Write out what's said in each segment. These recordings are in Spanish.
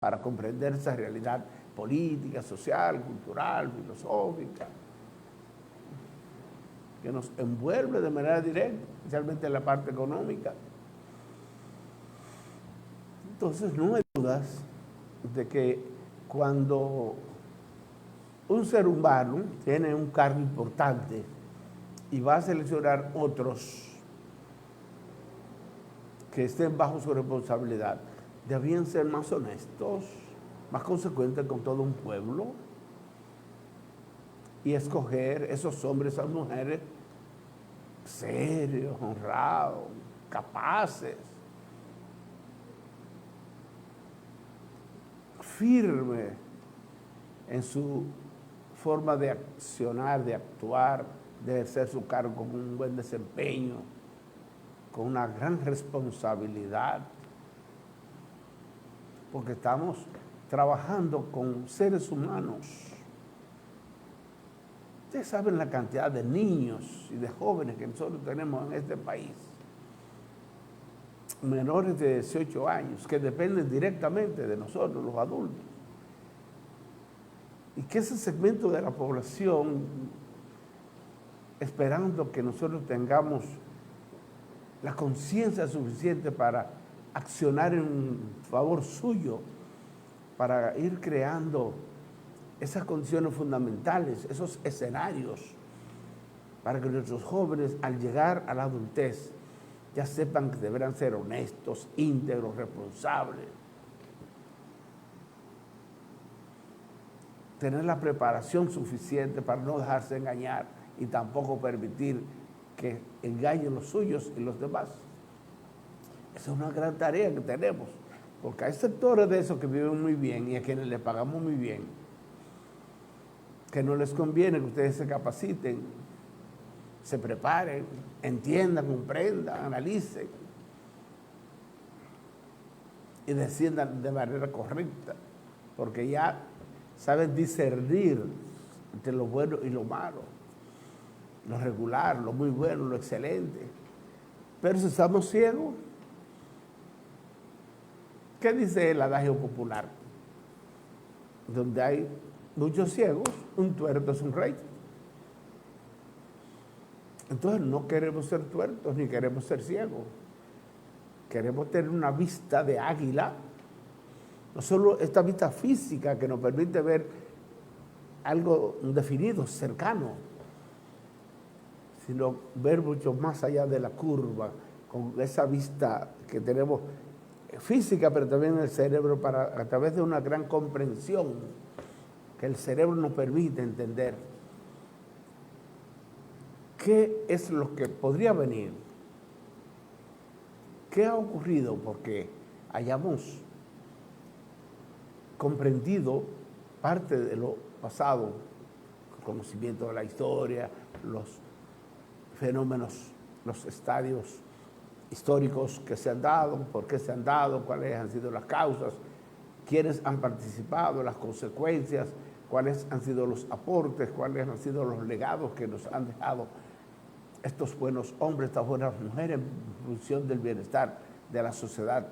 para comprender esa realidad política, social, cultural, filosófica, que nos envuelve de manera directa, especialmente en la parte económica. Entonces, no hay dudas de que cuando un ser humano tiene un cargo importante y va a seleccionar otros que estén bajo su responsabilidad, debían ser más honestos, más consecuentes con todo un pueblo y escoger esos hombres, esas mujeres serios, honrados, capaces, firmes en su forma de accionar, de actuar, de ejercer su cargo con un buen desempeño, con una gran responsabilidad, porque estamos trabajando con seres humanos. Ustedes saben la cantidad de niños y de jóvenes que nosotros tenemos en este país, menores de 18 años, que dependen directamente de nosotros, los adultos. Y que ese segmento de la población, esperando que nosotros tengamos la conciencia suficiente para accionar en favor suyo, para ir creando esas condiciones fundamentales, esos escenarios, para que nuestros jóvenes al llegar a la adultez ya sepan que deberán ser honestos, íntegros, responsables, tener la preparación suficiente para no dejarse engañar y tampoco permitir que engañen los suyos y los demás. Esa es una gran tarea que tenemos, porque hay sectores de esos que viven muy bien y a quienes les pagamos muy bien, que no les conviene que ustedes se capaciten, se preparen, entiendan, comprendan, analicen y decidan de manera correcta, porque ya saben discernir entre lo bueno y lo malo, lo regular, lo muy bueno, lo excelente. Pero si estamos ciegos, ¿qué dice el adagio popular? Donde hay muchos ciegos, un tuerto es un rey. Entonces no queremos ser tuertos ni queremos ser ciegos. Queremos tener una vista de águila, no solo esta vista física que nos permite ver algo definido, cercano, sino ver mucho más allá de la curva, con esa vista que tenemos física, pero también en el cerebro, a través de una gran comprensión que el cerebro nos permite entender qué es lo que podría venir, qué ha ocurrido, porque hayamos comprendido parte de lo pasado, el conocimiento de la historia, los fenómenos, los estadios históricos que se han dado, por qué se han dado, cuáles han sido las causas, quiénes han participado, las consecuencias, cuáles han sido los aportes, cuáles han sido los legados que nos han dejado estos buenos hombres, estas buenas mujeres en función del bienestar de la sociedad,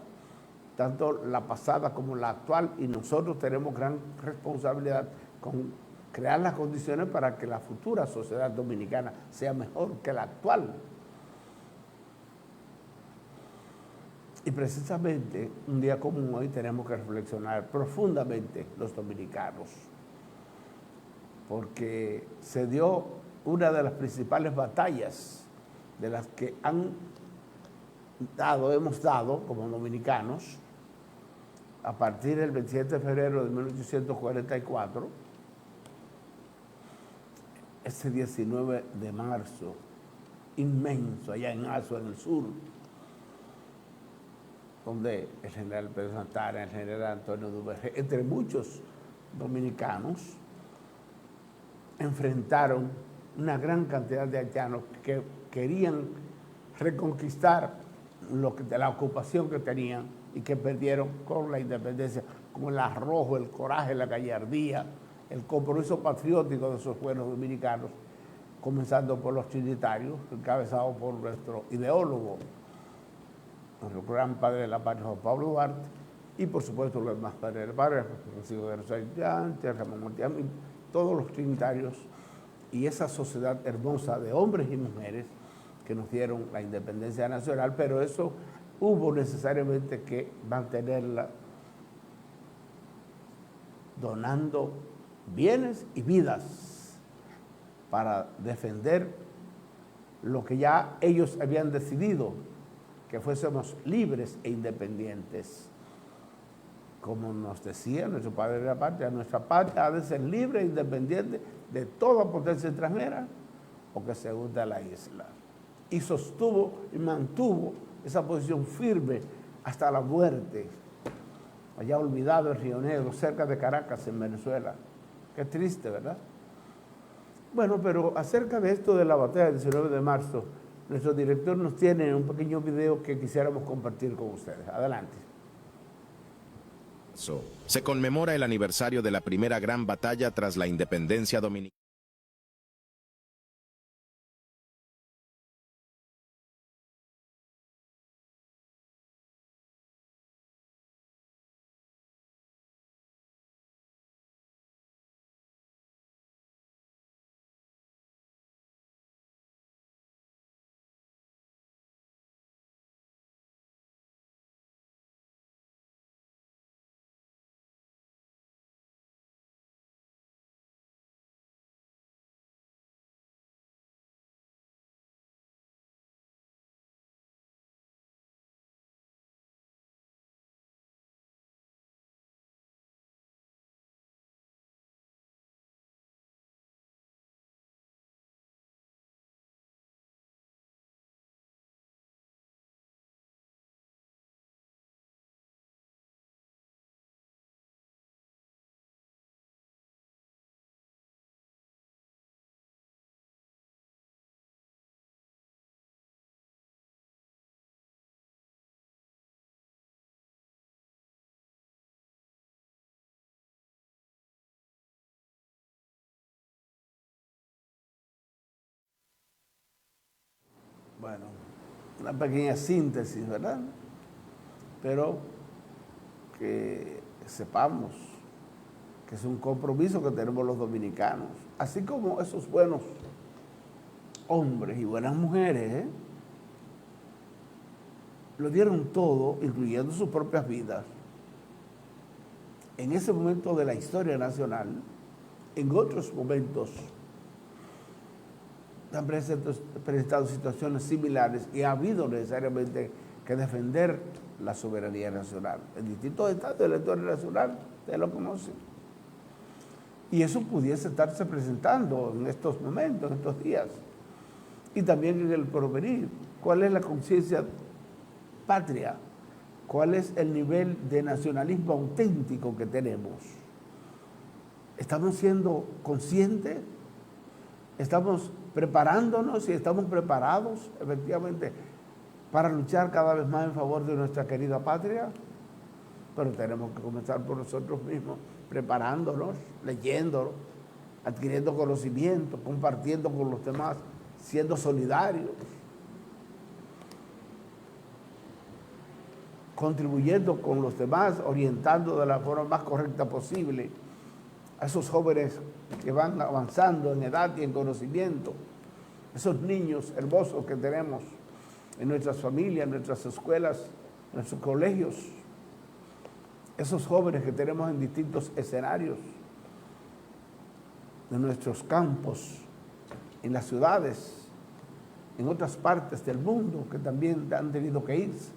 tanto la pasada como la actual, y nosotros tenemos gran responsabilidad con crear las condiciones para que la futura sociedad dominicana sea mejor que la actual. Y precisamente un día como hoy tenemos que reflexionar profundamente los dominicanos, porque se dio una de las principales batallas de las que hemos dado como dominicanos a partir del 27 de febrero de 1844, ese 19 de marzo, inmenso, allá en Azua, en el sur, donde el general Pedro Santana, el general Antonio Duvergé, entre muchos dominicanos, enfrentaron una gran cantidad de haitianos que querían reconquistar la ocupación que tenían y que perdieron con la independencia, como el arrojo, el coraje, la gallardía, el compromiso patriótico de esos pueblos dominicanos, comenzando por los trinitarios, encabezados por nuestro ideólogo, nuestro gran padre de la patria, Juan Pablo Duarte, y por supuesto los demás padres de Vargas, Francisco de Rosales, Ramón Montiel, todos los trinitarios y esa sociedad hermosa de hombres y mujeres que nos dieron la independencia nacional, pero eso hubo necesariamente que mantenerla donando bienes y vidas para defender lo que ya ellos habían decidido, que fuésemos libres e independientes. Como nos decía nuestro padre de la patria, nuestra patria ha de ser libre e independiente de toda potencia extranjera o que se hunda a la isla. Y sostuvo y mantuvo esa posición firme hasta la muerte, allá olvidado en Río Negro, cerca de Caracas, en Venezuela. Qué triste, ¿verdad? Bueno, pero acerca de esto de la batalla del 19 de marzo, nuestro director nos tiene un pequeño video que quisiéramos compartir con ustedes. Adelante. Se conmemora el aniversario de la primera gran batalla tras la independencia dominicana. Bueno, una pequeña síntesis, ¿verdad? Pero que sepamos que es un compromiso que tenemos los dominicanos, así como esos buenos hombres y buenas mujeres, lo dieron todo, incluyendo sus propias vidas, en ese momento de la historia nacional. En otros momentos han presentado situaciones similares y ha habido necesariamente que defender la soberanía nacional. En distintos estados de la historia nacional, ustedes lo conocen. Y eso pudiese estarse presentando en estos momentos, en estos días. Y también en el porvenir. ¿Cuál es la conciencia patria? ¿Cuál es el nivel de nacionalismo auténtico que tenemos? ¿Estamos siendo conscientes? ¿Estamos preparándonos y estamos preparados efectivamente para luchar cada vez más en favor de nuestra querida patria? Pero tenemos que comenzar por nosotros mismos, preparándonos, leyendo, adquiriendo conocimiento, compartiendo con los demás, siendo solidarios, contribuyendo con los demás, orientando de la forma más correcta posible a esos jóvenes que van avanzando en edad y en conocimiento, esos niños hermosos que tenemos en nuestras familias, en nuestras escuelas, en nuestros colegios, esos jóvenes que tenemos en distintos escenarios de nuestros campos, en las ciudades, en otras partes del mundo que también han tenido que irse.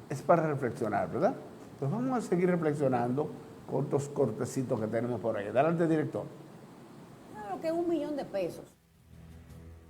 Es para reflexionar, ¿verdad? Pues vamos a seguir reflexionando con otros cortecitos que tenemos por ahí. Adelante, director. Claro que $1 millón de pesos.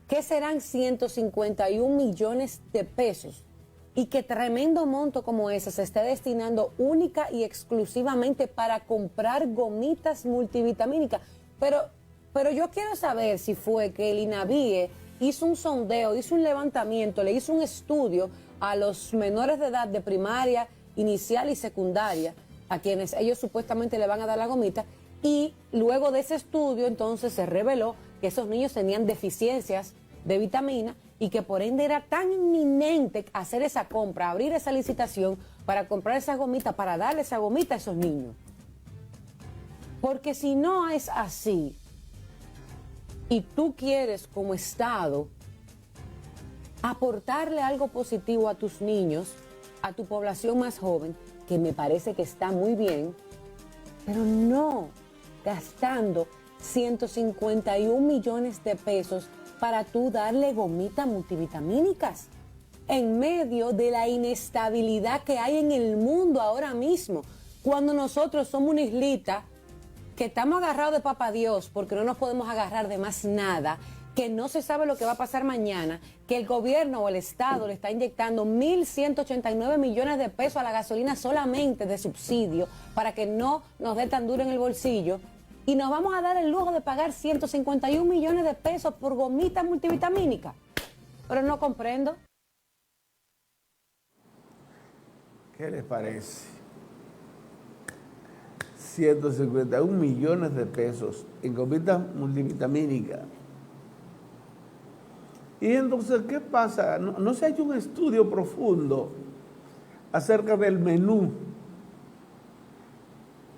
¿Qué serán 151 millones de pesos? Y que tremendo monto como ese se esté destinando única y exclusivamente para comprar gomitas multivitamínicas. Pero yo quiero saber si fue que el INAVIE hizo un sondeo, hizo un levantamiento, le hizo un estudio a los menores de edad de primaria, inicial y secundaria, a quienes ellos supuestamente le van a dar la gomita, y luego de ese estudio entonces se reveló que esos niños tenían deficiencias de vitamina y que por ende era tan inminente hacer esa compra, abrir esa licitación, para comprar esa gomita, para darle esa gomita a esos niños. Porque si no es así, y tú quieres como Estado aportarle algo positivo a tus niños, a tu población más joven, que me parece que está muy bien, pero no gastando 151 millones de pesos para tú darle gomitas multivitamínicas en medio de la inestabilidad que hay en el mundo ahora mismo, cuando nosotros somos una islita que estamos agarrados de papá Dios porque no nos podemos agarrar de más nada, que no se sabe lo que va a pasar mañana, que el gobierno o el Estado le está inyectando 1.189 millones de pesos a la gasolina solamente de subsidio para que no nos dé tan duro en el bolsillo, y nos vamos a dar el lujo de pagar 151 millones de pesos por gomitas multivitamínicas. Pero no comprendo. ¿Qué les parece? 151 millones de pesos en gomitas multivitamínicas. Y entonces, ¿qué pasa? No se ha hecho un estudio profundo acerca del menú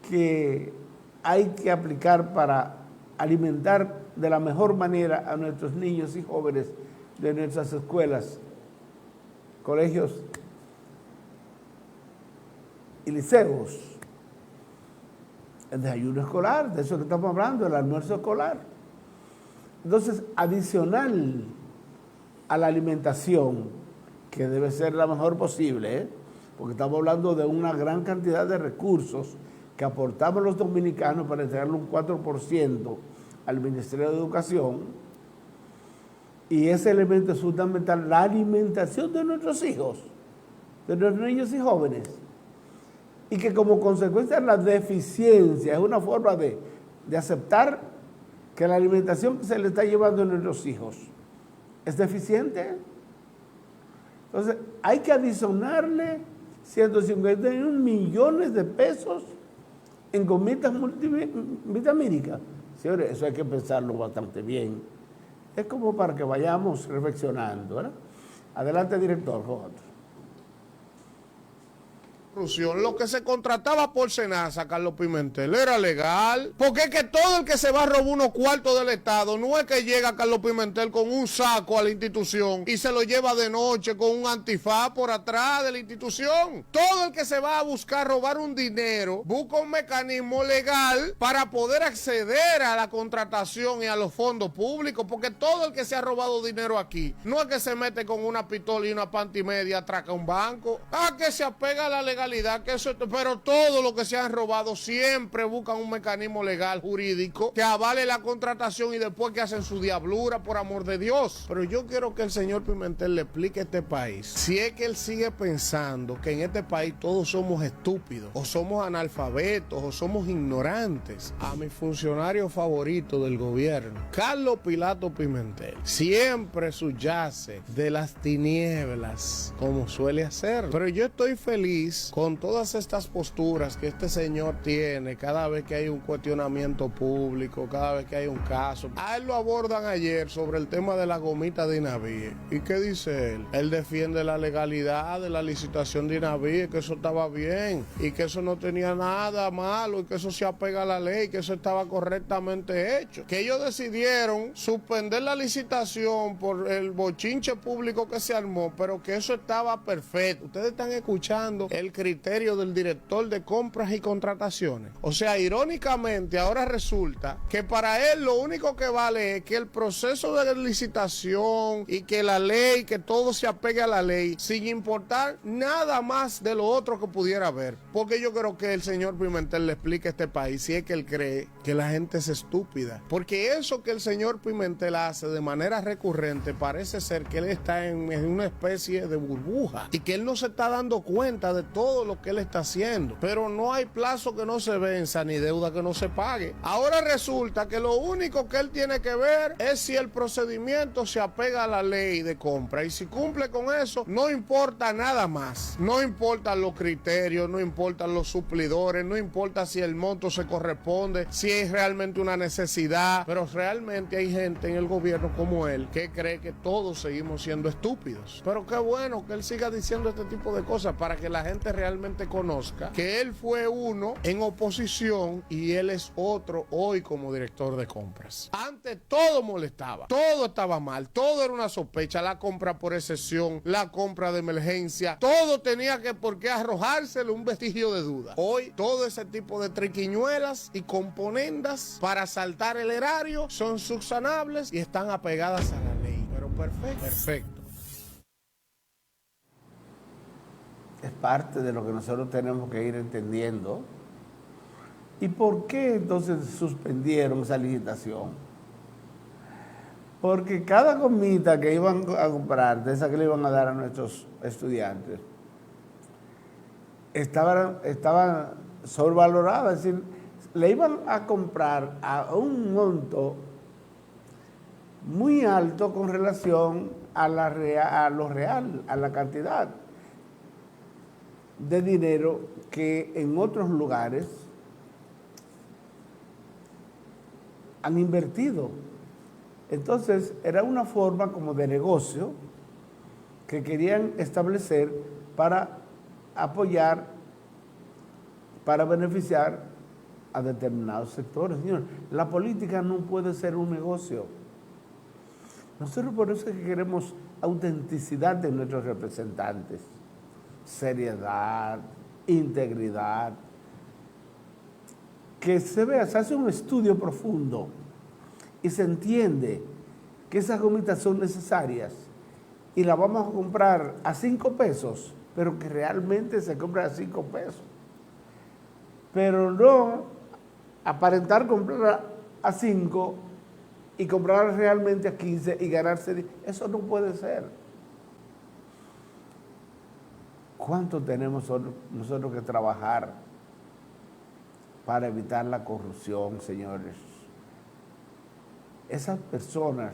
que hay que aplicar para alimentar de la mejor manera a nuestros niños y jóvenes de nuestras escuelas, colegios y liceos. El desayuno escolar, de eso que estamos hablando, el almuerzo escolar. Entonces, adicional a la alimentación, que debe ser la mejor posible, porque estamos hablando de una gran cantidad de recursos que aportamos los dominicanos para entregarle un 4% al Ministerio de Educación, y ese elemento es fundamental, la alimentación de nuestros hijos, de nuestros niños y jóvenes, y que como consecuencia de la deficiencia es una forma de aceptar que la alimentación que se le está llevando a nuestros hijos es deficiente. Entonces hay que adicionarle 151 millones de pesos en gomitas multivitamínicas. Señores, eso hay que pensarlo bastante bien. Es como para que vayamos reflexionando, ¿verdad? Adelante, director. Lo que se contrataba por Senasa, Carlos Pimentel, era legal, porque es que todo el que se va a robar unos cuartos del Estado no es que llega Carlos Pimentel con un saco a la institución y se lo lleva de noche con un antifaz por atrás de la institución. Todo el que se va a buscar robar un dinero busca un mecanismo legal para poder acceder a la contratación y a los fondos públicos, porque todo el que se ha robado dinero aquí no es que se mete con una pistola y una pantimedia, atraca un banco, que se apega a la legalidad, que eso, pero todo lo que se han robado siempre buscan un mecanismo legal jurídico que avale la contratación, y después que hacen su diablura, por amor de Dios. Pero yo quiero que el señor Pimentel le explique a este país, si es que él sigue pensando que en este país todos somos estúpidos, o somos analfabetos, o somos ignorantes, a mi funcionario favorito del gobierno, Carlos Pilato Pimentel, siempre subyace de las tinieblas, como suele hacer. Pero yo estoy feliz con todas estas posturas que este señor tiene cada vez que hay un cuestionamiento público, cada vez que hay un caso. A él lo abordan ayer sobre el tema de la gomita de Inavíe. ¿Y qué dice él? Él defiende la legalidad de la licitación de Inavíe, que eso estaba bien y que eso no tenía nada malo y que eso se apega a la ley, que eso estaba correctamente hecho. Que ellos decidieron suspender la licitación por el bochinche público que se armó, pero que eso estaba perfecto. Ustedes están escuchando el criterio del director de compras y contrataciones. O sea, irónicamente, ahora resulta que para él lo único que vale es que el proceso de licitación y que la ley, que todo se apegue a la ley, sin importar nada más de lo otro que pudiera haber. Porque yo creo que el señor Pimentel le explique a este país si es que él cree que la gente es estúpida. Porque eso que el señor Pimentel hace de manera recurrente parece ser que él está en una especie de burbuja y que él no se está dando cuenta de todo lo que él está haciendo. Pero no hay plazo que no se venza ni deuda que no se pague. Ahora resulta que lo único que él tiene que ver es si el procedimiento se apega a la ley de compra, y si cumple con eso, no importa nada más. No importan los criterios, no importan los suplidores, no importa si el monto se corresponde, si es realmente una necesidad. Pero realmente hay gente en el gobierno como él que cree que todos seguimos siendo estúpidos. Pero qué bueno que él siga diciendo este tipo de cosas para que la gente realmente conozca que él fue uno en oposición y él es otro hoy como director de compras. Antes todo molestaba, todo estaba mal, todo era una sospecha, la compra por excepción, la compra de emergencia, todo tenía que por qué arrojársele un vestigio de duda. Hoy todo ese tipo de triquiñuelas y componendas para saltar el erario son subsanables y están apegadas a la ley. Pero perfecto. Perfecto. Es parte de lo que nosotros tenemos que ir entendiendo. ¿Y por qué entonces suspendieron esa licitación? Porque cada gomita que iban a comprar, de esa que le iban a dar a nuestros estudiantes, estaban sobrevaloradas, es decir, le iban a comprar a un monto muy alto con relación a lo real, a la cantidad de dinero que en otros lugares han invertido. Entonces, era una forma como de negocio que querían establecer para apoyar, para beneficiar a determinados sectores. Señor, la política no puede ser un negocio. Nosotros por eso es que queremos autenticidad de nuestros representantes, seriedad, integridad, que se vea, se hace un estudio profundo y se entiende que esas gomitas son necesarias y las vamos a comprar a 5 pesos, pero que realmente se compra a 5 pesos. Pero no aparentar comprar a 5 y comprar realmente a 15 y ganarse 10. Eso no puede ser. ¿Cuánto tenemos nosotros que trabajar para evitar la corrupción, señores? Esas personas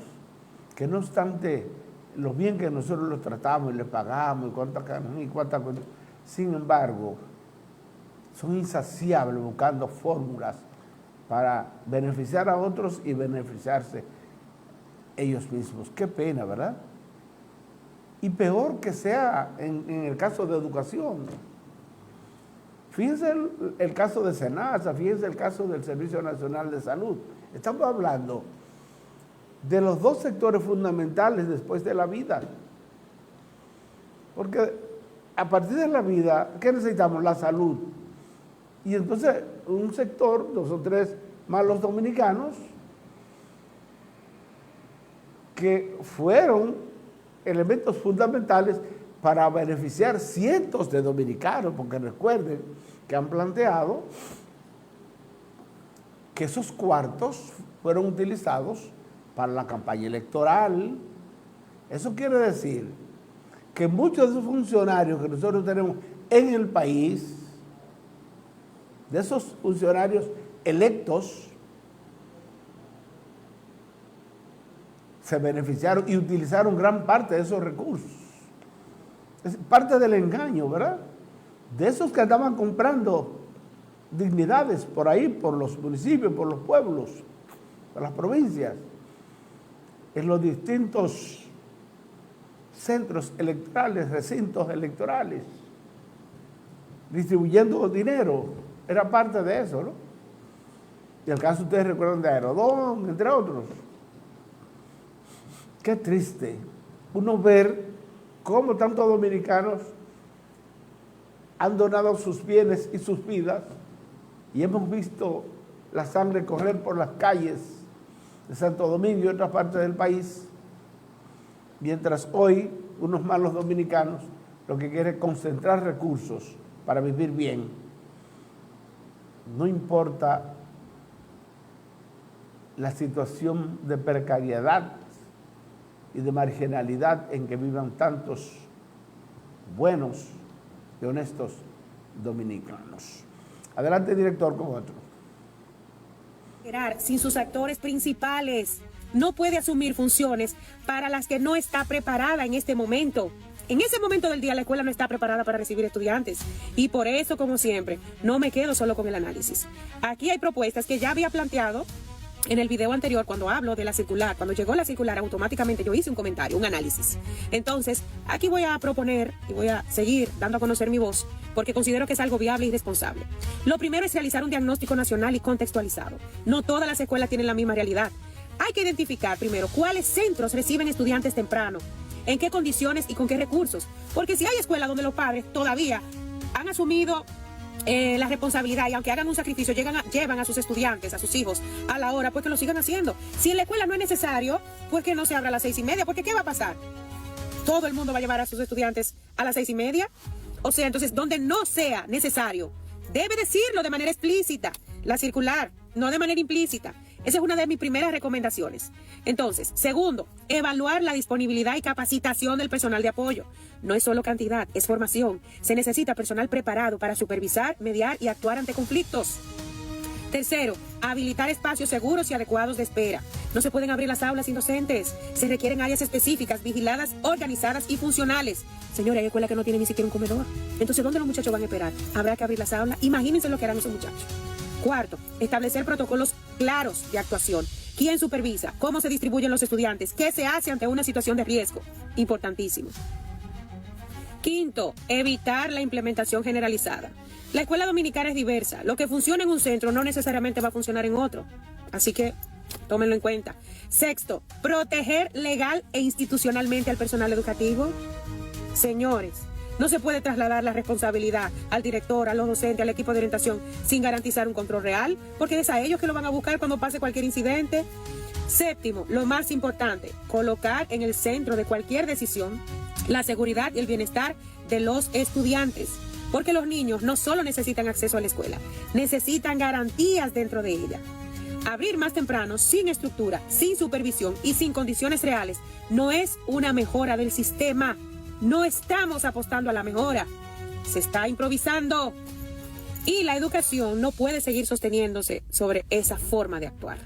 que no obstante lo bien que nosotros los tratamos y les pagamos y cuántas cosas, sin embargo, son insaciables buscando fórmulas para beneficiar a otros y beneficiarse ellos mismos. Qué pena, ¿verdad? Y peor que sea en el caso de educación. Fíjense el caso de SENASA, fíjense el caso del Servicio Nacional de Salud. Estamos hablando de los 2 sectores fundamentales después de la vida. Porque a partir de la vida, ¿qué necesitamos? La salud. Y entonces un sector, 2 o 3 más los dominicanos, que fueron elementos fundamentales para beneficiar cientos de dominicanos, porque recuerden que han planteado que esos cuartos fueron utilizados para la campaña electoral. Eso quiere decir que muchos de esos funcionarios que nosotros tenemos en el país, de esos funcionarios electos, se beneficiaron y utilizaron gran parte de esos recursos. Es parte del engaño, ¿verdad? De esos que andaban comprando dignidades por ahí, por los municipios, por los pueblos, por las provincias, en los distintos centros electorales, recintos electorales, distribuyendo dinero. Era parte de eso, ¿no? Y el caso ustedes recuerdan de Aerodón, entre otros. Qué triste uno ver cómo tantos dominicanos han donado sus bienes y sus vidas y hemos visto la sangre correr por las calles de Santo Domingo y otras partes del país, mientras hoy unos malos dominicanos lo que quieren es concentrar recursos para vivir bien. No importa la situación de precariedad y de marginalidad en que vivan tantos buenos y honestos dominicanos. Adelante, director, con otro. Sin sus actores principales, no puede asumir funciones para las que no está preparada en este momento. En ese momento del día la escuela no está preparada para recibir estudiantes y por eso, como siempre, no me quedo solo con el análisis. Aquí hay propuestas que ya había planteado En el video anterior, cuando hablo de la circular, cuando llegó la circular, automáticamente yo hice un comentario, un análisis. Entonces, aquí voy a proponer y voy a seguir dando a conocer mi voz, porque considero que es algo viable y responsable. Lo primero es realizar un diagnóstico nacional y contextualizado. No todas las escuelas tienen la misma realidad. Hay que identificar primero cuáles centros reciben estudiantes temprano, en qué condiciones y con qué recursos. Porque si hay escuelas donde los padres todavía han asumido la responsabilidad y aunque hagan un sacrificio, llevan a sus estudiantes, a sus hijos, a la hora, pues que lo sigan haciendo. Si en la escuela no es necesario, pues que no se abra a las 6:30, porque ¿qué va a pasar? ¿Todo el mundo va a llevar a sus estudiantes a las 6:30? O sea, entonces, donde no sea necesario, debe decirlo de manera explícita, la circular, no de manera implícita. Esa es una de mis primeras recomendaciones. Entonces, segundo, evaluar la disponibilidad y capacitación del personal de apoyo. No es solo cantidad, es formación. Se necesita personal preparado para supervisar, mediar y actuar ante conflictos. Tercero, habilitar espacios seguros y adecuados de espera. No se pueden abrir las aulas sin docentes. Se requieren áreas específicas, vigiladas, organizadas y funcionales. Señores, hay escuelas que no tienen ni siquiera un comedor. Entonces, ¿dónde los muchachos van a esperar? Habrá que abrir las aulas. Imagínense lo que harán esos muchachos. Cuarto, establecer protocolos claros de actuación. ¿Quién supervisa? ¿Cómo se distribuyen los estudiantes? ¿Qué se hace ante una situación de riesgo? Importantísimo. Quinto, evitar la implementación generalizada. La escuela dominicana es diversa. Lo que funciona en un centro no necesariamente va a funcionar en otro. Así que tómenlo en cuenta. Sexto, proteger legal e institucionalmente al personal educativo. Señores, no se puede trasladar la responsabilidad al director, a los docentes, al equipo de orientación sin garantizar un control real, porque es a ellos que lo van a buscar cuando pase cualquier incidente. Séptimo, lo más importante, colocar en el centro de cualquier decisión la seguridad y el bienestar de los estudiantes, porque los niños no solo necesitan acceso a la escuela, necesitan garantías dentro de ella. Abrir más temprano, sin estructura, sin supervisión y sin condiciones reales, no es una mejora del sistema. No estamos apostando a la mejora, se está improvisando. Y la educación no puede seguir sosteniéndose sobre esa forma de actuar.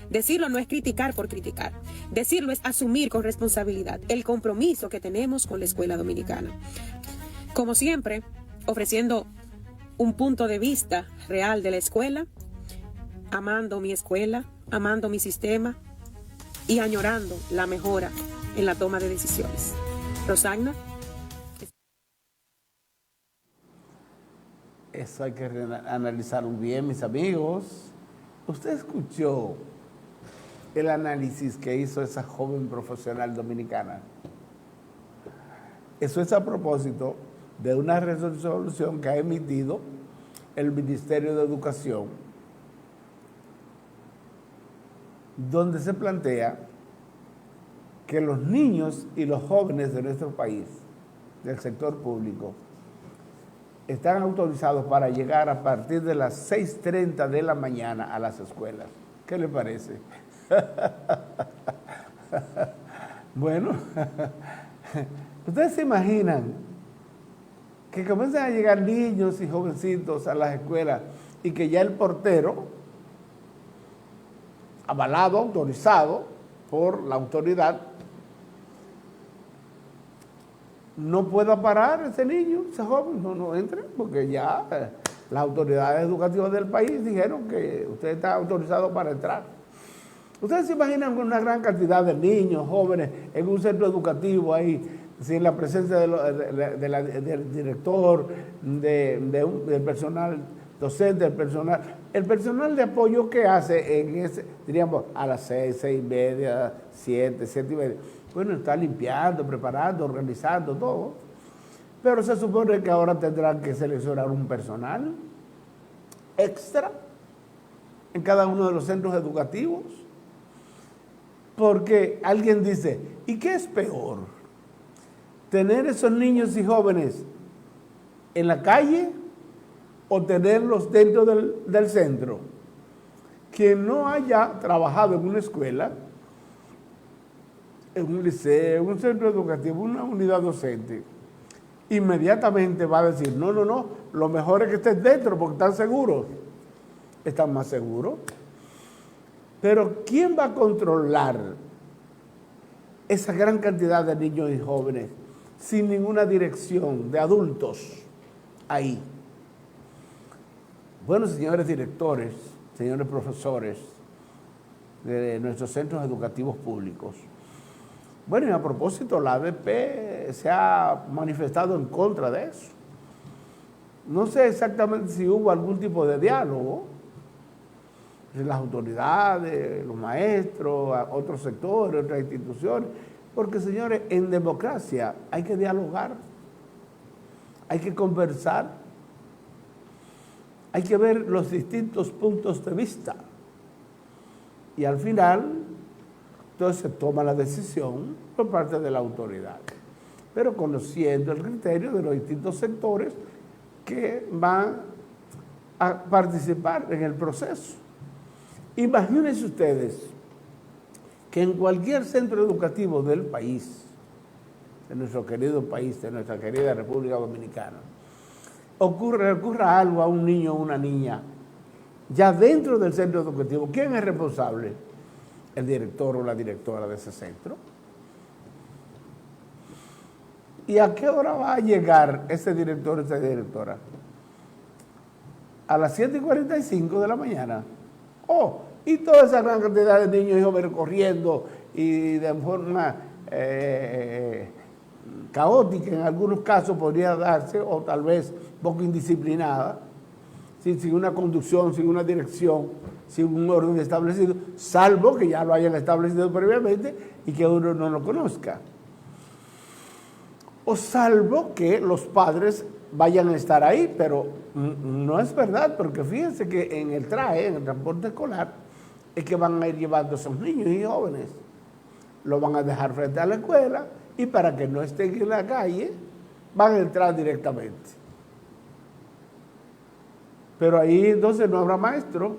Decirlo no es criticar por criticar. Decirlo es asumir con responsabilidad el compromiso que tenemos con la escuela dominicana. Como siempre, ofreciendo un punto de vista real de la escuela, amando mi escuela, amando mi sistema y añorando la mejora en la toma de decisiones. Rosagna. Eso hay que analizarlo bien, mis amigos. Usted escuchó el análisis que hizo esa joven profesional dominicana. Eso es a propósito de una resolución que ha emitido el Ministerio de Educación, donde se plantea que los niños y los jóvenes de nuestro país, del sector público, están autorizados para llegar a partir de las 6:30 de la mañana a las escuelas. ¿Qué le parece? Bueno, ¿ustedes se imaginan que comiencen a llegar niños y jovencitos a las escuelas y que ya el portero, avalado, autorizado por la autoridad, no pueda parar ese niño, ese joven, no entre, porque ya las autoridades educativas del país dijeron que usted está autorizado para entrar? ¿Ustedes se imaginan una gran cantidad de niños, jóvenes, en un centro educativo ahí, sin la presencia del director, del personal docente, el personal de apoyo que hace en ese, diríamos, a las 6, 6:30, 7, 7:30? Bueno, está limpiando, preparando, organizando todo. Pero se supone que ahora tendrán que seleccionar un personal extra en cada uno de los centros educativos. Porque alguien dice, ¿y qué es peor? ¿Tener esos niños y jóvenes en la calle o tenerlos dentro del centro? Quien no haya trabajado en una escuela, en un liceo, en un centro educativo, una unidad docente, inmediatamente va a decir, no, lo mejor es que estén dentro porque están seguros. Están más seguros. Pero ¿quién va a controlar esa gran cantidad de niños y jóvenes sin ninguna dirección de adultos ahí? Bueno, señores directores, señores profesores, de nuestros centros educativos públicos. Bueno, y a propósito, la ADP se ha manifestado en contra de eso. No sé exactamente si hubo algún tipo de diálogo entre las autoridades, los maestros, otros sectores, otras instituciones, porque, señores, en democracia hay que dialogar, hay que conversar, hay que ver los distintos puntos de vista. Y al final, entonces se toma la decisión por parte de la autoridad, pero conociendo el criterio de los distintos sectores que van a participar en el proceso. Imagínense ustedes que en cualquier centro educativo del país, de nuestro querido país, de nuestra querida República Dominicana, ocurra algo a un niño o una niña, ya dentro del centro educativo, ¿quién es responsable? El director o la directora de ese centro. ¿Y a qué hora va a llegar ese director o esa directora? A las 7:45 de la mañana. Oh, y toda esa gran cantidad de niños y jóvenes corriendo y de forma caótica en algunos casos podría darse, o tal vez poco indisciplinada, sin una conducción, sin una dirección, sin un orden establecido, salvo que ya lo hayan establecido previamente y que uno no lo conozca. O salvo que los padres vayan a estar ahí, pero no es verdad, porque fíjense que en el TRAE, en el transporte escolar, es que van a ir llevando a esos niños y jóvenes. Lo van a dejar frente a la escuela y para que no estén en la calle, van a entrar directamente. Pero ahí entonces no habrá maestro.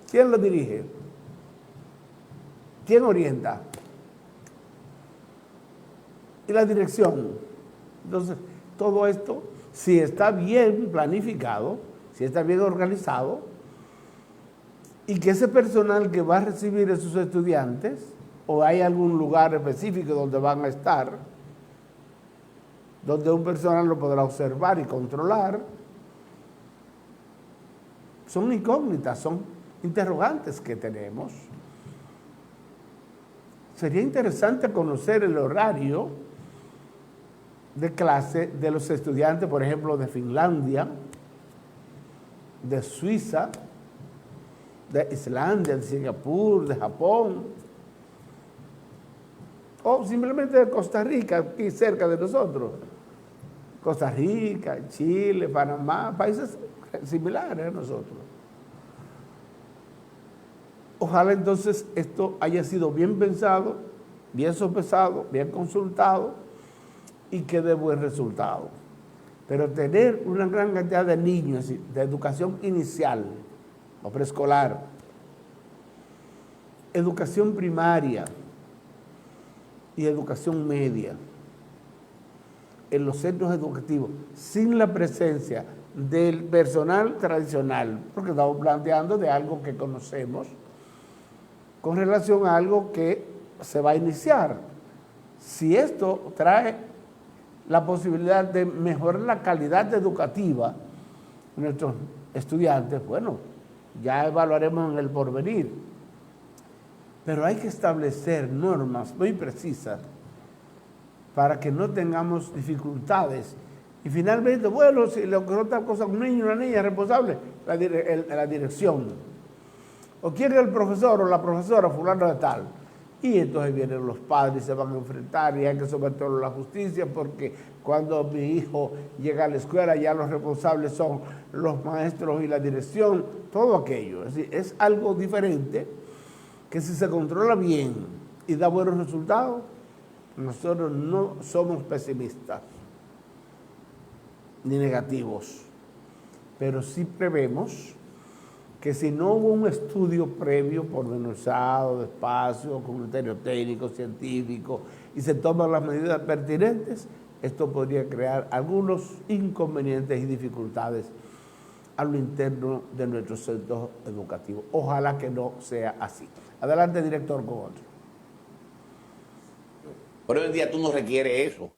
¿Quién lo dirige? ¿Quién orienta? Y la dirección. Entonces, todo esto, si está bien planificado, si está bien organizado, y que ese personal que va a recibir a esos estudiantes, o hay algún lugar específico donde van a estar, donde un personal lo podrá observar y controlar, son incógnitas, son interrogantes que tenemos. Sería interesante conocer el horario de clase de los estudiantes, por ejemplo, de Finlandia, de Suiza, de Islandia, de Singapur, de Japón, o simplemente de Costa Rica, aquí cerca de nosotros. Costa Rica, Chile, Panamá, países similares a nosotros. Ojalá entonces esto haya sido bien pensado, bien sopesado, bien consultado y que dé buen resultado. Pero tener una gran cantidad de niños de educación inicial o preescolar, educación primaria y educación media en los centros educativos sin la presencia del personal tradicional, porque estamos planteando de algo que conocemos con relación a algo que se va a iniciar. Si esto trae la posibilidad de mejorar la calidad educativa de nuestros estudiantes, bueno, ya evaluaremos en el porvenir. Pero hay que establecer normas muy precisas para que no tengamos dificultades. Y finalmente, bueno, si le ocurrió tal cosa a un niño o una niña, responsable, la dirección. ¿O quién es el profesor o la profesora fulano de tal? Y entonces vienen los padres y se van a enfrentar y hay que someterlo a la justicia porque cuando mi hijo llega a la escuela ya los responsables son los maestros y la dirección, todo aquello. Es decir, es algo diferente que si se controla bien y da buenos resultados, nosotros no somos pesimistas ni negativos, pero sí prevemos que si no hubo un estudio previo pormenorizado, despacio, con criterios técnicos, científicos, y se toman las medidas pertinentes, esto podría crear algunos inconvenientes y dificultades a lo interno de nuestros centros educativos. Ojalá que no sea así. Adelante, director, con otro. Pero hoy en día tú no requieres eso.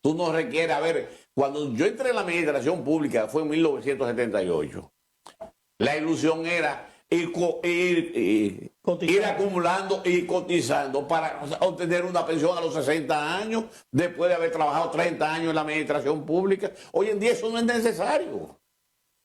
Tú no requieres, a ver, cuando yo entré en la administración pública fue en 1978. La ilusión era ir acumulando y cotizando para obtener una pensión a los 60 años después de haber trabajado 30 años en la administración pública. Hoy en día eso no es necesario.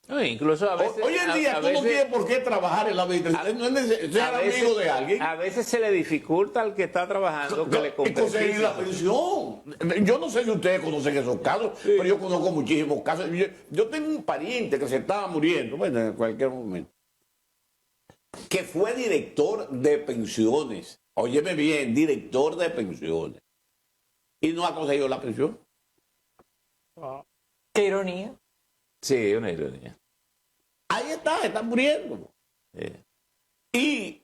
No, incluso a veces, Hoy en día tú no tienes por qué trabajar en la administración, no es necesario ser amigo de alguien. A veces se le dificulta al que está trabajando que le conseguir la pensión. Yo no sé si ustedes conocen esos casos, pero yo conozco muchísimos casos. Yo tengo un pariente que se estaba muriendo, bueno, en cualquier momento, que fue director de pensiones. Óyeme bien, director de pensiones. Y no ha conseguido la pensión. Qué ironía. Sí, una ironía. Ahí está muriendo. Y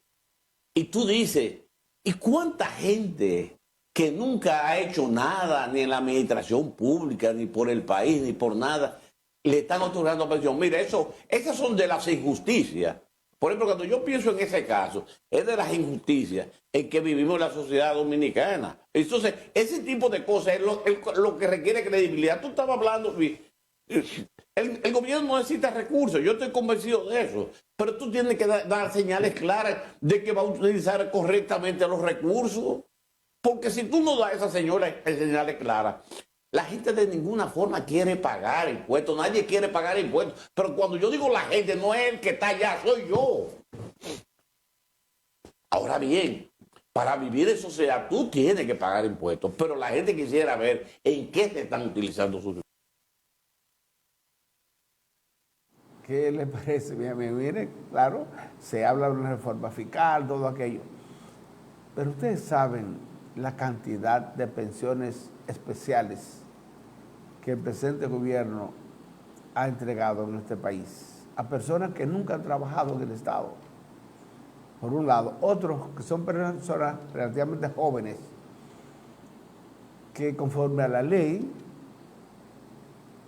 tú dices, ¿y cuánta gente que nunca ha hecho nada, ni en la administración pública, ni por el país, ni por nada, le están otorgando pensión? Mira, esas son de las injusticias. Por ejemplo, cuando yo pienso en ese caso, es de las injusticias en que vivimos en la sociedad dominicana. Entonces, ese tipo de cosas es lo que requiere credibilidad. Tú estabas hablando, el gobierno no necesita recursos, yo estoy convencido de eso, pero tú tienes que dar señales claras de que va a utilizar correctamente los recursos, porque si tú no das esas señales claras, la gente de ninguna forma quiere pagar impuestos, nadie quiere pagar impuestos, pero cuando yo digo la gente, no es el que está allá, soy yo. Ahora bien, para vivir en sociedad tú tienes que pagar impuestos, pero la gente quisiera ver en qué se están utilizando sus. ¿Qué le parece? Mire, claro, se habla de una reforma fiscal, todo aquello. Pero ustedes saben la cantidad de pensiones especiales que el presente gobierno ha entregado en este país a personas que nunca han trabajado en el Estado. Por un lado. Otros que son personas relativamente jóvenes que conforme a la ley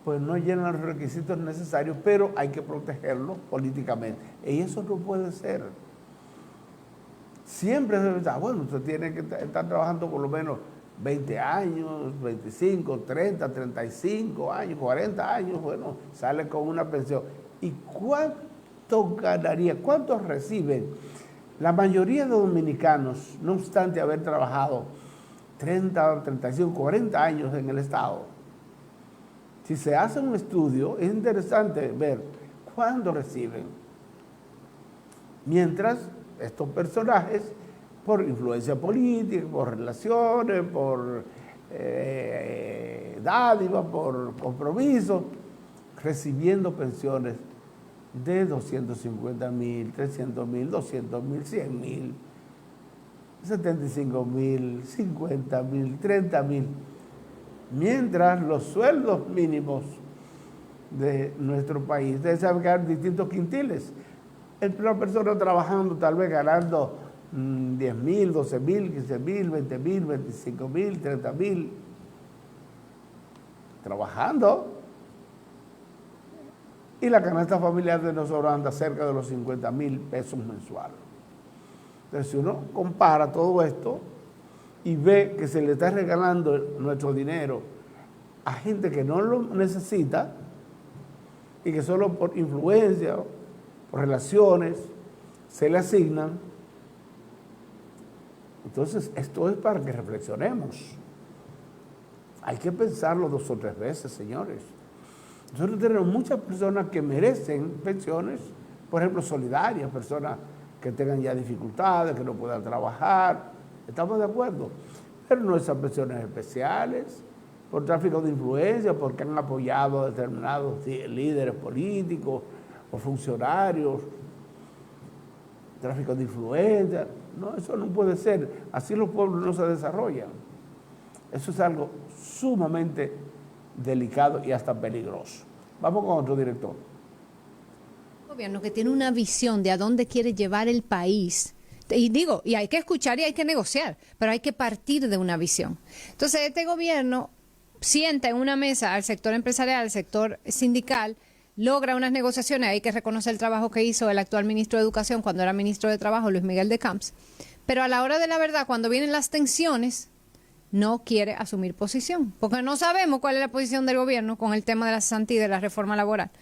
pues no llenan los requisitos necesarios, pero hay que protegerlos políticamente. Y eso no puede ser. Siempre se está, bueno, usted tiene que estar trabajando por lo menos 20 años, 25, 30, 35 años, 40 años, bueno, sale con una pensión. ¿Y cuánto ganaría? ¿Cuánto reciben? La mayoría de dominicanos, no obstante haber trabajado 30, 35, 40 años en el Estado, si se hace un estudio, es interesante ver cuándo reciben. Mientras estos personajes, por influencia política, por relaciones, por dádivas, por compromisos, recibiendo pensiones de 250,000, 300,000, 200,000, 100,000, 75,000, 50,000, 30,000. Mientras los sueldos mínimos de nuestro país, ustedes saben que hay distintos quintiles. Una persona trabajando, tal vez ganando 10,000, 12,000, 15,000, 20,000, 25,000, 30,000. Trabajando. Y la canasta familiar de nosotros anda cerca de los 50,000 pesos mensuales. Entonces, si uno compara todo esto y ve que se le está regalando nuestro dinero a gente que no lo necesita y que solo por influencia, por relaciones, se le asignan, entonces esto es para que reflexionemos. Hay que pensarlo 2 o 3 veces, señores. Nosotros tenemos muchas personas que merecen pensiones, por ejemplo, solidarias, personas que tengan ya dificultades, que no puedan trabajar. Estamos de acuerdo, pero no esas pensiones especiales, por tráfico de influencia, porque han apoyado a determinados líderes políticos o funcionarios, tráfico de influencia. No, eso no puede ser. Así los pueblos no se desarrollan. Eso es algo sumamente delicado y hasta peligroso. Vamos con otro director. Un gobierno que tiene una visión de a dónde quiere llevar el país. Y hay que escuchar y hay que negociar, pero hay que partir de una visión. Entonces, este gobierno sienta en una mesa al sector empresarial, al sector sindical, logra unas negociaciones, hay que reconocer el trabajo que hizo el actual ministro de Educación cuando era ministro de Trabajo, Luis Miguel de Camps, pero a la hora de la verdad, cuando vienen las tensiones, no quiere asumir posición, porque no sabemos cuál es la posición del gobierno con el tema de la cesantía y de la reforma laboral.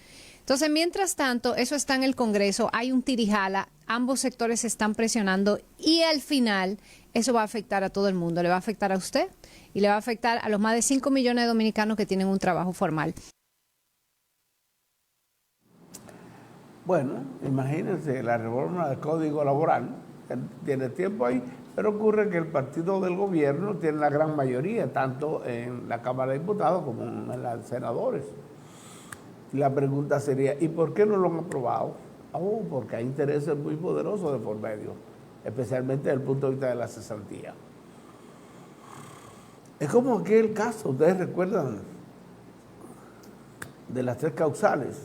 Entonces, mientras tanto, eso está en el Congreso, hay un tirijala, ambos sectores se están presionando y al final eso va a afectar a todo el mundo. Le va a afectar a usted y le va a afectar a los más de 5 millones de dominicanos que tienen un trabajo formal. Bueno, imagínense la reforma del Código Laboral, que tiene tiempo ahí, pero ocurre que el partido del gobierno tiene la gran mayoría, tanto en la Cámara de Diputados como en los senadores. La pregunta sería, ¿y por qué no lo han aprobado? Porque hay intereses muy poderosos de por medio, especialmente desde el punto de vista de la cesantía. Es como aquel caso, ustedes recuerdan, de las 3 causales.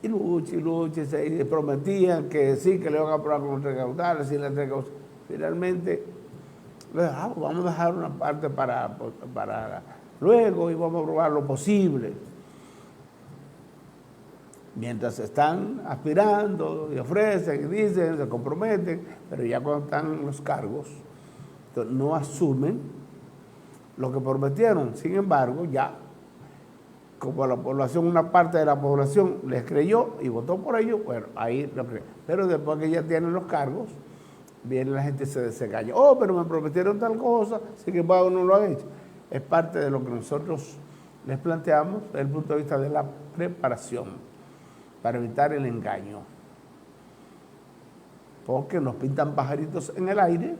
Y lucha, se prometían que sí, que le iban a aprobar con 3 causales, y las 3 causales. Finalmente, vamos a dejar una parte para luego y vamos a aprobar lo posible. Mientras están aspirando y ofrecen y dicen, se comprometen, pero ya cuando están en los cargos, no asumen lo que prometieron. Sin embargo, ya, como la población, una parte de la población les creyó y votó por ellos, bueno, ahí lo creen. Pero después que ya tienen los cargos, viene la gente y se desengaña. Pero me prometieron tal cosa, sin embargo no lo han hecho. Es parte de lo que nosotros les planteamos desde el punto de vista de la preparación, para evitar el engaño. Porque nos pintan pajaritos en el aire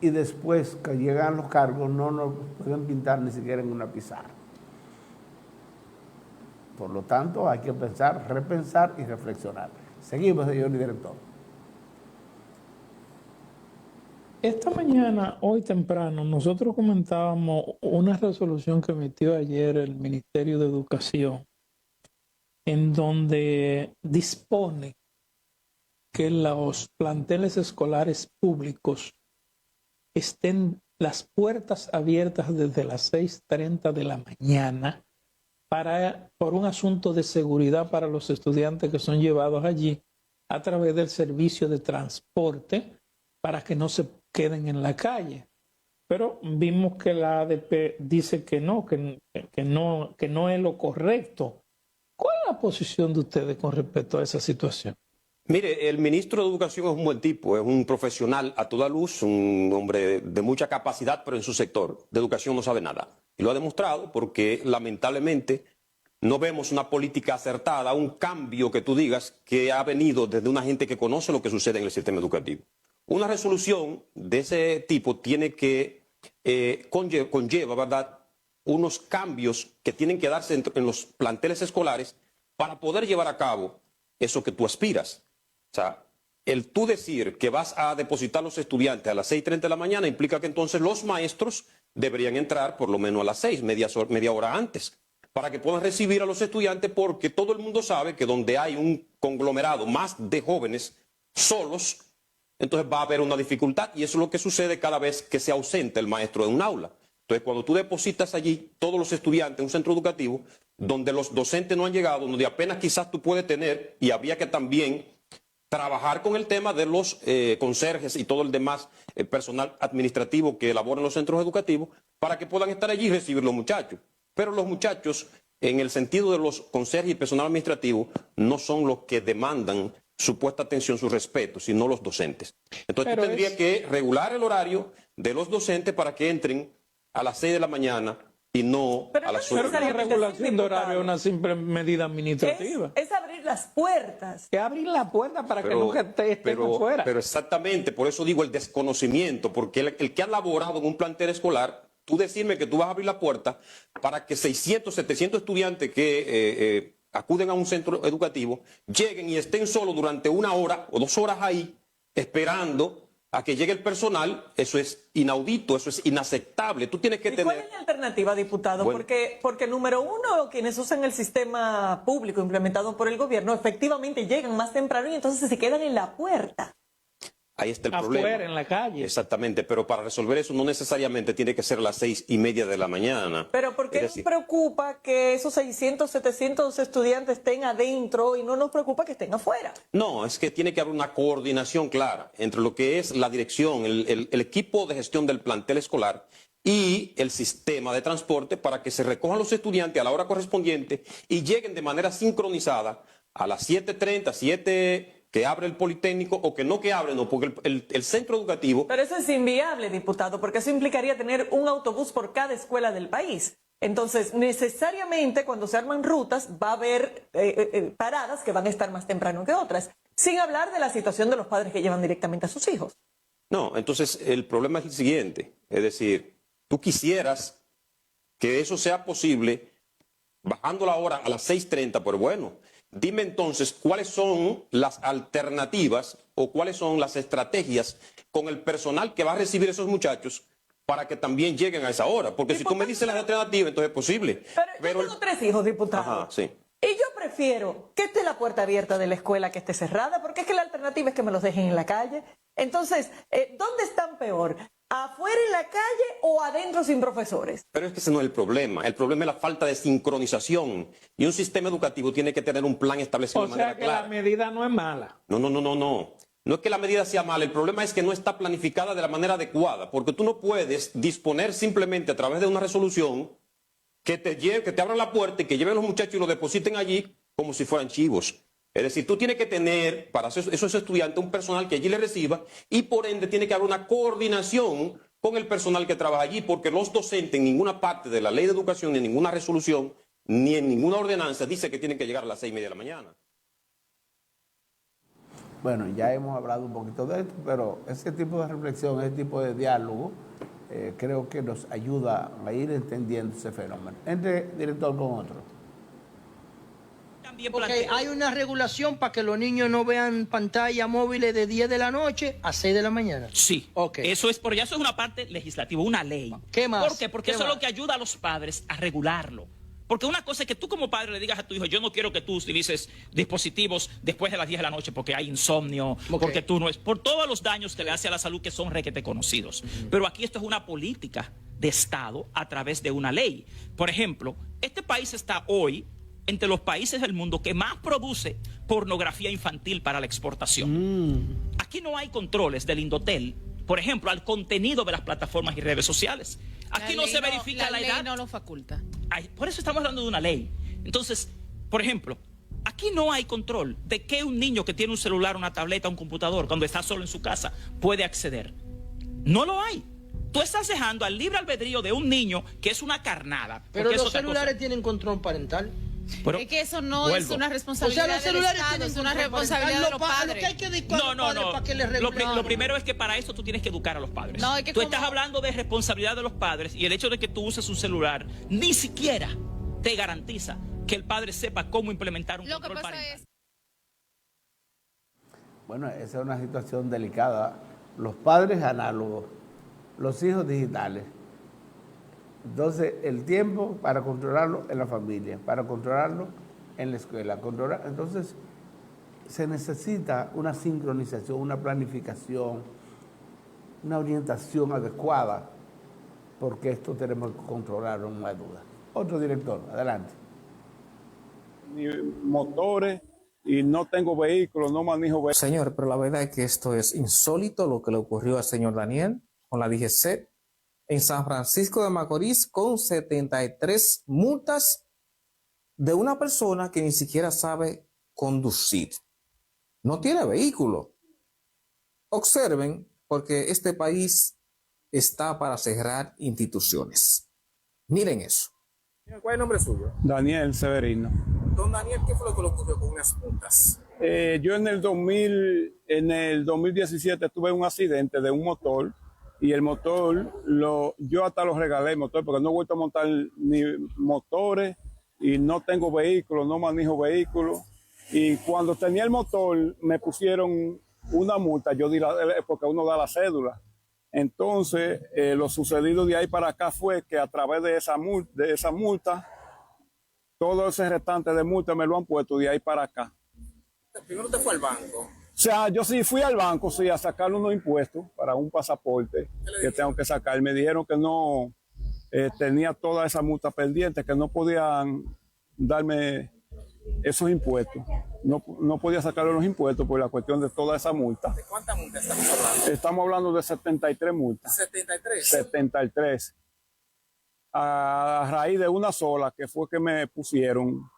y después que llegan los cargos no nos pueden pintar ni siquiera en una pizarra. Por lo tanto, hay que pensar, repensar y reflexionar. Seguimos, señor director. Esta mañana, hoy temprano, nosotros comentábamos una resolución que emitió ayer el Ministerio de Educación, en donde dispone que los planteles escolares públicos estén las puertas abiertas desde las 6:30 de la mañana por un asunto de seguridad para los estudiantes que son llevados allí a través del servicio de transporte para que no se queden en la calle. Pero vimos que la ADP dice que no es lo correcto. ¿Cuál es la posición de ustedes con respecto a esa situación? Mire, el ministro de Educación es un buen tipo, es un profesional a toda luz, un hombre de mucha capacidad, pero en su sector de educación no sabe nada. Y lo ha demostrado porque lamentablemente no vemos una política acertada, un cambio que tú digas que ha venido desde una gente que conoce lo que sucede en el sistema educativo. Una resolución de ese tipo tiene que conlleva, ¿verdad?, unos cambios que tienen que darse en los planteles escolares para poder llevar a cabo eso que tú aspiras. O sea, el tú decir que vas a depositar a los estudiantes a las 6:30 de la mañana implica que entonces los maestros deberían entrar por lo menos a las 6, media hora antes, para que puedan recibir a los estudiantes, porque todo el mundo sabe que donde hay un conglomerado más de jóvenes solos, entonces va a haber una dificultad, y eso es lo que sucede cada vez que se ausenta el maestro de un aula. Entonces, cuando tú depositas allí todos los estudiantes en un centro educativo, donde los docentes no han llegado, donde apenas quizás tú puedes tener, y habría que también trabajar con el tema de los conserjes y todo el demás personal administrativo que elabora en los centros educativos, para que puedan estar allí y recibir los muchachos. Pero los muchachos, en el sentido de los conserjes y personal administrativo, no son los que demandan supuesta atención, su respeto, sino los docentes. Entonces, tú tendrías que regular el horario de los docentes para que entren a las 6 de la mañana y no a las 8. Pero la regulación de horario es una simple medida administrativa. Es abrir las puertas. Es abrir la puerta para que nunca estén afuera. Pero exactamente, por eso digo el desconocimiento, porque el que ha laborado en un plantel escolar, tú decirme que tú vas a abrir la puerta para que 600, 700 estudiantes que acuden a un centro educativo lleguen y estén solo durante 1 hora o 2 horas ahí esperando a que llegue el personal, eso es inaudito, eso es inaceptable. Tú tienes que tener... ¿Cuál es la alternativa, diputado? Bueno, porque número uno, quienes usan el sistema público implementado por el gobierno efectivamente llegan más temprano y entonces se quedan en la puerta. Ahí está el problema. Afuera, en la calle. Exactamente, pero para resolver eso no necesariamente tiene que ser a las 6:30 de la mañana. Pero ¿por qué nos preocupa que esos 600, 700 estudiantes estén adentro y no nos preocupa que estén afuera? No, es que tiene que haber una coordinación clara entre lo que es la dirección, el equipo de gestión del plantel escolar y el sistema de transporte para que se recojan los estudiantes a la hora correspondiente y lleguen de manera sincronizada a las 7:30, 7 que abre el Politécnico o que no que abre, no, porque el centro educativo... Pero eso es inviable, diputado, porque eso implicaría tener un autobús por cada escuela del país. Entonces, necesariamente cuando se arman rutas va a haber paradas que van a estar más temprano que otras, sin hablar de la situación de los padres que llevan directamente a sus hijos. No, entonces el problema es el siguiente, es decir, tú quisieras que eso sea posible bajando la hora a las 6:30, pero bueno, dime entonces cuáles son las alternativas o cuáles son las estrategias con el personal que va a recibir esos muchachos para que también lleguen a esa hora. Porque si tú me dices las alternativas, entonces es posible. Pero yo tengo 3 hijos, diputado. Ajá, sí. Y yo prefiero que esté la puerta abierta de la escuela que esté cerrada, porque es que la alternativa es que me los dejen en la calle. Entonces, ¿dónde están peor? ¿Afuera en la calle o adentro sin profesores? Pero es que ese no es el problema. El problema es la falta de sincronización. Y un sistema educativo tiene que tener un plan establecido de manera clara. O sea que la medida no es mala. No. No es que la medida sea mala, el problema es que no está planificada de la manera adecuada, porque tú no puedes disponer simplemente a través de una resolución que te abran la puerta y que lleven a los muchachos y los depositen allí como si fueran chivos. Es decir, tú tienes que tener para esos estudiantes un personal que allí les reciba y por ende tiene que haber una coordinación con el personal que trabaja allí, porque los docentes en ninguna parte de la ley de educación, ni en ninguna resolución, ni en ninguna ordenanza dice que tienen que llegar a las 6:30 de la mañana. Bueno, ya hemos hablado un poquito de esto, pero ese tipo de reflexión, ese tipo de diálogo, creo que nos ayuda a ir entendiendo ese fenómeno. Entre director con otro. Porque hay una regulación para que los niños no vean pantallas móviles de 10 de la noche a 6 de la mañana. Sí, eso es, pero ya eso es una parte legislativa, una ley. ¿Qué más? ¿Por qué? Porque eso es lo que ayuda a los padres a regularlo. Porque una cosa es que tú como padre le digas a tu hijo, yo no quiero que tú utilices dispositivos después de las 10 de la noche porque hay insomnio, porque tú no es, por todos los daños que le hace a la salud que son requete conocidos. Pero aquí esto es una política de Estado a través de una ley. Por ejemplo, este país está hoy entre los países del mundo que más produce pornografía infantil para la exportación. Aquí no hay controles del Indotel, por ejemplo, al contenido de las plataformas y redes sociales. Aquí no se verifica la edad. La ley no lo faculta. Por eso estamos hablando de una ley. Entonces, por ejemplo, aquí no hay control de que un niño que tiene un celular, una tableta, un computador, cuando está solo en su casa, puede acceder. No lo hay. Tú estás dejando al libre albedrío de un niño que es una carnada. Pero los celulares tienen control parental. Pero, es que eso no es una responsabilidad los celulares del Estado, es una responsabilidad de los padres. Lo primero es que para eso tú tienes que educar a los padres. No, es que tú estás hablando de responsabilidad de los padres y el hecho de que tú uses un celular ni siquiera te garantiza que el padre sepa cómo implementar un control parental. Bueno, esa es una situación delicada. Los padres análogos, los hijos digitales. Entonces, el tiempo para controlarlo en la familia, para controlarlo en la escuela. Entonces, se necesita una sincronización, una planificación, una orientación adecuada, porque esto tenemos que controlarlo, no hay duda. Otro director, adelante. Ni motores y no tengo vehículos, no manejo vehículos. Señor, pero la verdad es que esto es insólito lo que le ocurrió al señor Daniel con la DGC en San Francisco de Macorís con 73 multas de una persona que ni siquiera sabe conducir. No tiene vehículo. Observen, porque este país está para cerrar instituciones. Miren eso. ¿Cuál es el nombre suyo? Daniel Severino. Don Daniel, ¿qué fue lo que le ocurrió con unas multas? Yo en el 2017 tuve un accidente de un motor. Y el motor, yo hasta lo regalé el motor porque no he vuelto a montar ni motores y no tengo vehículos, no manejo vehículos. Y cuando tenía el motor me pusieron una multa, porque uno da la cédula. Entonces, lo sucedido de ahí para acá fue que a través de esa multa, todo ese restante de multa me lo han puesto de ahí para acá. Primero usted fue al banco. O sea, yo sí fui al banco, sí, a sacar unos impuestos para un pasaporte que tengo que sacar. Me dijeron que no tenía toda esa multa pendiente, que no podían darme esos impuestos. No podía sacarle los impuestos por la cuestión de toda esa multa. ¿De cuántas multas estamos hablando? Estamos hablando de 73 multas. ¿73? 73. a raíz de una sola que fue que me pusieron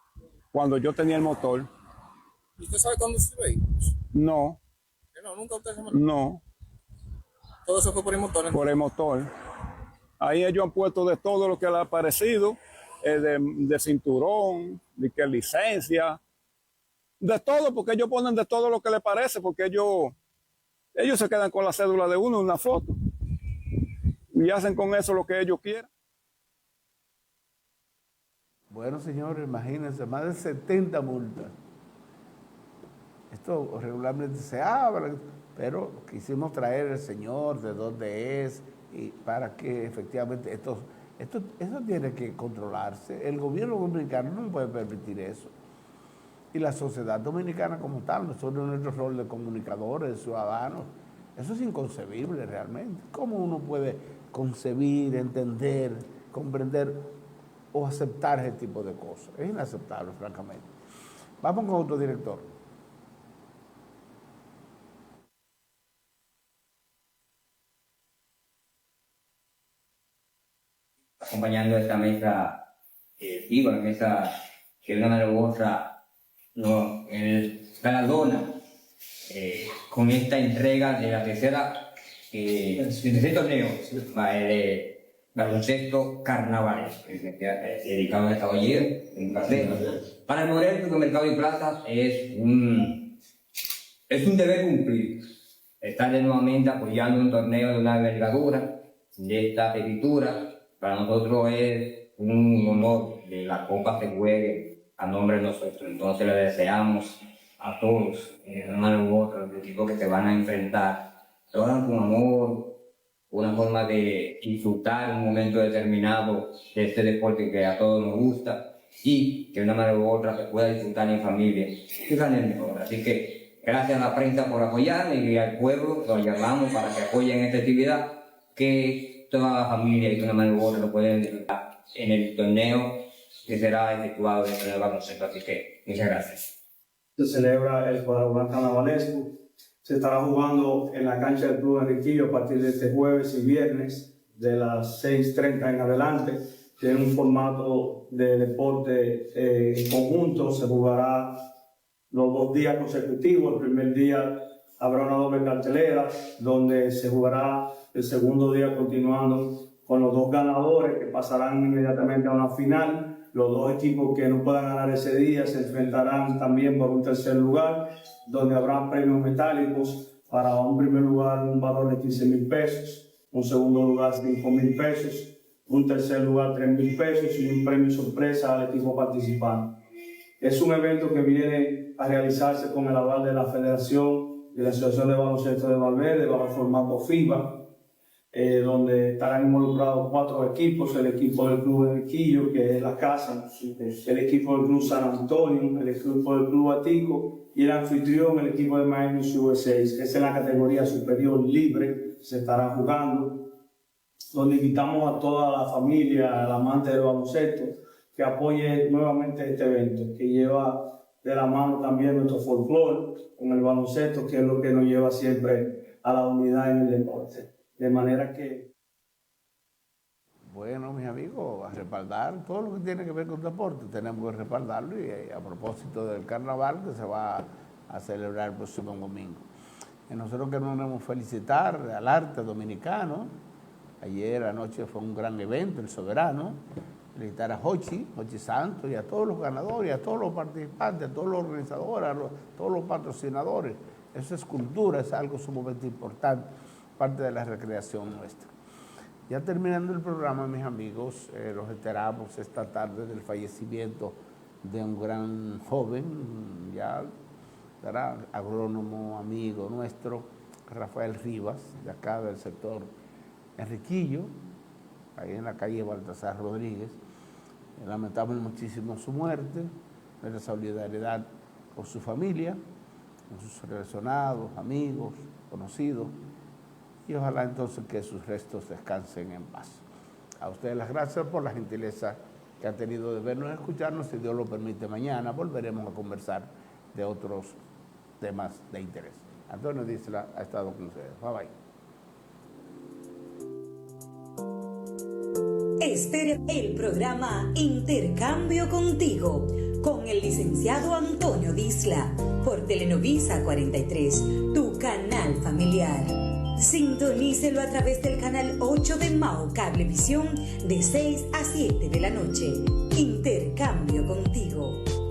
cuando yo tenía el motor. ¿Y usted sabe conducir vehículos? No. No, nunca usted se manejó. No. Todo eso fue por el motor. ¿Entonces? Por el motor. Ahí ellos han puesto de todo lo que le ha parecido, de cinturón, de que licencia, de todo, porque ellos ponen de todo lo que les parece, porque ellos se quedan con la cédula de uno, una foto, y hacen con eso lo que ellos quieran. Bueno, señores, imagínense, más de 70 multas. Esto regularmente se habla, pero quisimos traer al señor de dónde es y para que efectivamente esto tiene que controlarse. El gobierno dominicano no puede permitir eso. Y la sociedad dominicana como tal, nosotros en nuestro rol de comunicadores, de ciudadanos, eso es inconcebible realmente. ¿Cómo uno puede concebir, entender, comprender o aceptar ese tipo de cosas? Es inaceptable, francamente. Vamos con otro director. Acompañando esta mesa, digo, la mesa que de una manera u otra galardona con esta entrega de la tercera torneo de baloncesto carnavalesco, dedicado a Estado Unidos, en Brasil. Para el Morelos, el Mercado y Plazas es un deber cumplir. Estar nuevamente apoyando un torneo de una envergadura, de esta escritura. Para nosotros es un honor que la Copa se juegue a nombre de nosotros. Entonces le deseamos a todos, de una manera u otra, los equipos que se van a enfrentar, lo hagan con amor, una forma de disfrutar un momento determinado de este deporte que a todos nos gusta y que de una manera u otra se pueda disfrutar en familia y ganar mejor. Así que gracias a la prensa por apoyarme y al pueblo lo llamamos para que apoyen esta actividad que toda la familia y de una manera u otra lo pueden disfrutar en el torneo que será efectuado en el torneo de baloncesto. Así que muchas gracias. Se celebra el cuadrangular carnavalesco. Se estará jugando en la cancha del Club Enriquillo a partir de este jueves y viernes de las 6:30 en adelante. Tiene un formato de deporte en conjunto. Se jugará los 2 días consecutivos. El primer día habrá una doble cartelera donde se jugará el segundo día continuando con los 2 ganadores que pasarán inmediatamente a una final. Los 2 equipos que no puedan ganar ese día se enfrentarán también por un tercer lugar, donde habrá premios metálicos. Para un primer lugar un valor de 15,000 pesos, un segundo lugar 5,000 pesos, un tercer lugar 3,000 pesos y un premio sorpresa al equipo participante. Es un evento que viene a realizarse con el aval de la Federación y la Asociación de Baloncesto de Valverde bajo el formato FIBA, donde estarán involucrados 4 equipos: el equipo del Club Enriquillo, que es la casa, el equipo del Club San Antonio, el equipo del Club Atico y el anfitrión, el equipo de Miami USA. Esa es la categoría superior libre, se estará jugando, donde invitamos a toda la familia, al amante del baloncesto, que apoye nuevamente este evento, que lleva de la mano también nuestro folclore con el baloncesto, que es lo que nos lleva siempre a la unidad en el deporte. De manera que... Bueno, mis amigos, a respaldar todo lo que tiene que ver con deporte, tenemos que respaldarlo, y a propósito del carnaval que se va a celebrar el próximo domingo. Y nosotros queremos felicitar al arte dominicano. Ayer anoche fue un gran evento, el Soberano, felicitar a Jochi Santos y a todos los ganadores, a todos los participantes, a todos los organizadores, a todos los patrocinadores. Eso es cultura, es algo sumamente importante, parte de la recreación nuestra. Ya terminando el programa, mis amigos, los enteramos esta tarde del fallecimiento de un gran joven, ya será agrónomo, amigo nuestro, Rafael Rivas, de acá del sector Enriquillo, ahí en la calle Baltasar Rodríguez. Lamentamos muchísimo su muerte, nuestra solidaridad con su familia, con sus relacionados, amigos, conocidos, y ojalá entonces que sus restos descansen en paz. A ustedes las gracias por la gentileza que han tenido de vernos y escucharnos. Si Dios lo permite, mañana volveremos a conversar de otros temas de interés. Antonio Disla ha estado con ustedes. Bye bye. Espere el programa Intercambio Contigo con el licenciado Antonio Disla por Telenovisa 43, tu canal familiar. Sintonícelo a través del canal 8 de Mao Cablevisión de 6 a 7 de la noche. Intercambio Contigo.